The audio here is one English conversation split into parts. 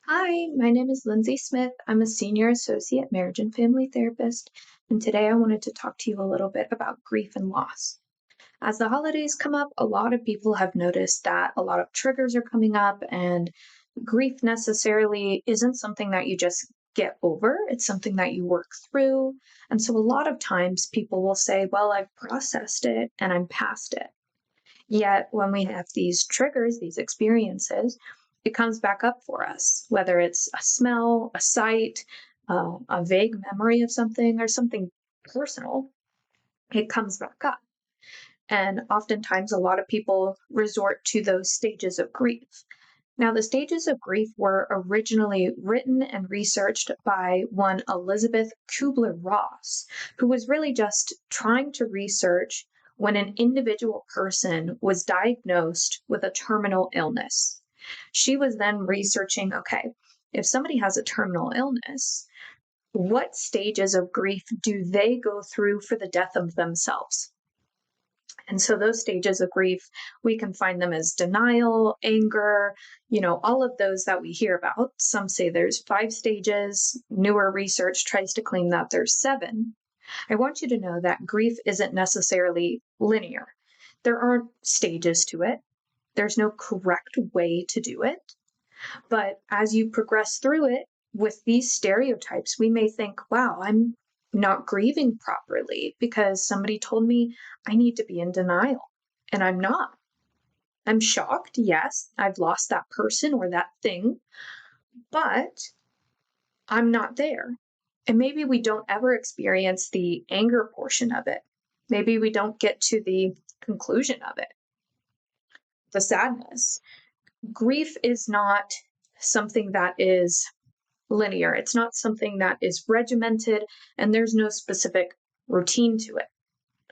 Hi, my name is Lindsay Smith. I'm a senior associate marriage and family therapist, and today I wanted to talk to you a little bit about grief and loss. As the holidays come up, a lot of people have noticed that a lot of triggers are coming up, and grief necessarily isn't something that you just get over, it's something that you work through. And so a lot of times people will say, well, I've processed it and I'm past it. Yet, when we have these triggers, these experiences, it comes back up for us, whether it's a smell, a sight, a vague memory of something, or something personal, it comes back up. And oftentimes, a lot of people resort to those stages of grief. Now, the stages of grief were originally written and researched by one Elizabeth Kubler-Ross, who was really just trying to research when an individual person was diagnosed with a terminal illness. She was then researching, okay, if somebody has a terminal illness, what stages of grief do they go through for the death of themselves? And so those stages of grief, we can find them as denial, anger, all of those that we hear about. Some say there's 5 stages. Newer research tries to claim that there's 7. I want you to know that grief isn't necessarily linear. There aren't stages to it. There's no correct way to do it. But as you progress through it with these stereotypes, we may think, wow, I'm not grieving properly because somebody told me I need to be in denial, and I'm not. I'm shocked, yes, I've lost that person or that thing, but I'm not there. And maybe we don't ever experience the anger portion of it. Maybe we don't get to the conclusion of it, the sadness. Grief is not something that is linear. It's not something that is regimented, and there's no specific routine to it.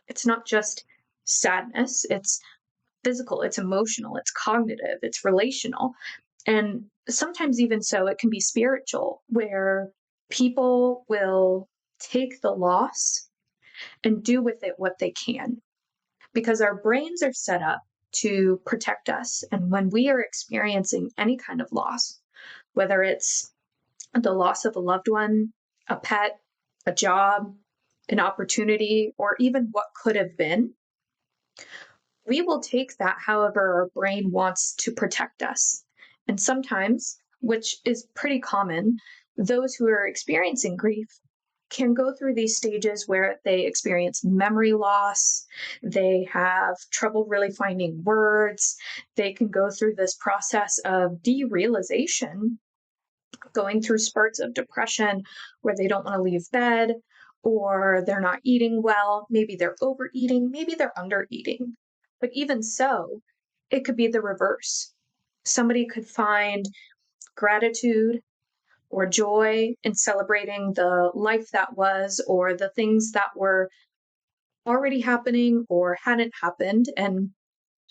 It's not just sadness, it's physical, it's emotional, it's cognitive, it's relational. And sometimes, even so, it can be spiritual, where people will take the loss and do with it what they can, because our brains are set up to protect us. And when we are experiencing any kind of loss, whether it's the loss of a loved one, a pet, a job, an opportunity, or even what could have been, we will take that however our brain wants to protect us. And sometimes, which is pretty common, those who are experiencing grief can go through these stages where they experience memory loss, they have trouble really finding words, they can go through this process of derealization, going through spurts of depression where they don't want to leave bed, or they're not eating well. Maybe they're overeating, maybe they're undereating. But even so, it could be the reverse. Somebody could find gratitude or joy in celebrating the life that was, or the things that were already happening or hadn't happened, and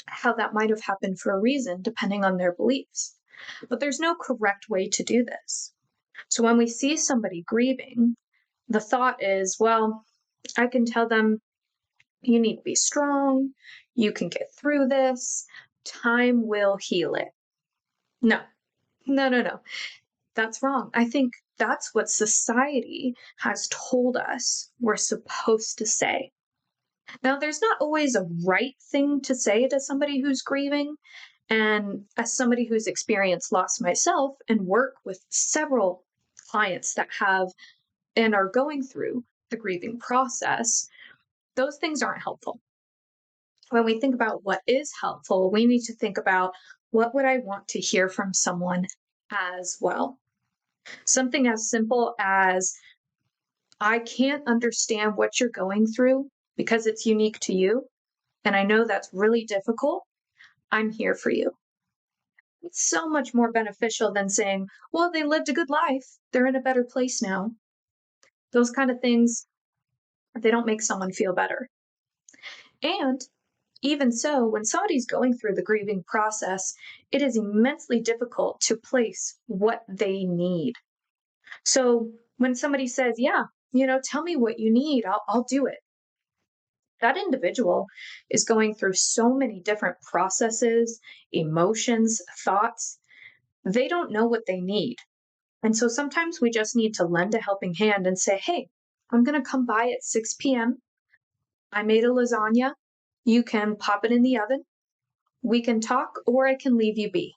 how that might have happened for a reason, depending on their beliefs. But there's no correct way to do this. So when we see somebody grieving, the thought is, well, I can tell them, you need to be strong, you can get through this, time will heal it. No, no, no, no. That's wrong. I think that's what society has told us we're supposed to say. Now, there's not always a right thing to say to somebody who's grieving. And as somebody who's experienced loss myself and work with several clients that have and are going through the grieving process, those things aren't helpful. When we think about what is helpful, we need to think about, what would I want to hear from someone as well? Something as simple as, I can't understand what you're going through because it's unique to you. And I know that's really difficult. I'm here for you. It's so much more beneficial than saying, well, they lived a good life. They're in a better place now. Those kind of things, they don't make someone feel better. And even so, when somebody's going through the grieving process, it is immensely difficult to place what they need. So when somebody says, yeah, tell me what you need, I'll do it. That individual is going through so many different processes, emotions, thoughts. They don't know what they need. And so sometimes we just need to lend a helping hand and say, hey, I'm going to come by at 6 p.m. I made a lasagna. You can pop it in the oven. We can talk, or I can leave you be.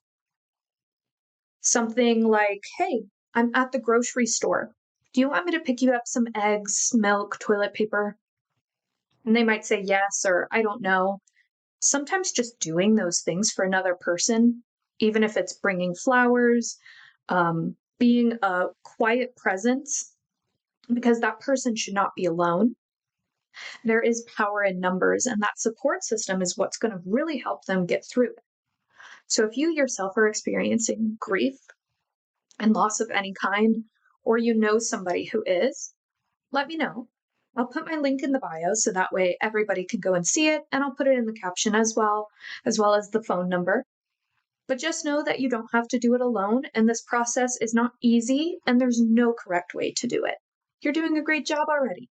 Something like, hey, I'm at the grocery store. Do you want me to pick you up some eggs, milk, toilet paper? And they might say yes, or I don't know. Sometimes just doing those things for another person, even if it's bringing flowers, being a quiet presence, because that person should not be alone. There is power in numbers, and that support system is what's going to really help them get through it. So if you yourself are experiencing grief and loss of any kind, or you know somebody who is, let me know. I'll put my link in the bio so that way everybody can go and see it, and I'll put it in the caption as well as the phone number. But just know that you don't have to do it alone, and this process is not easy, and there's no correct way to do it. You're doing a great job already.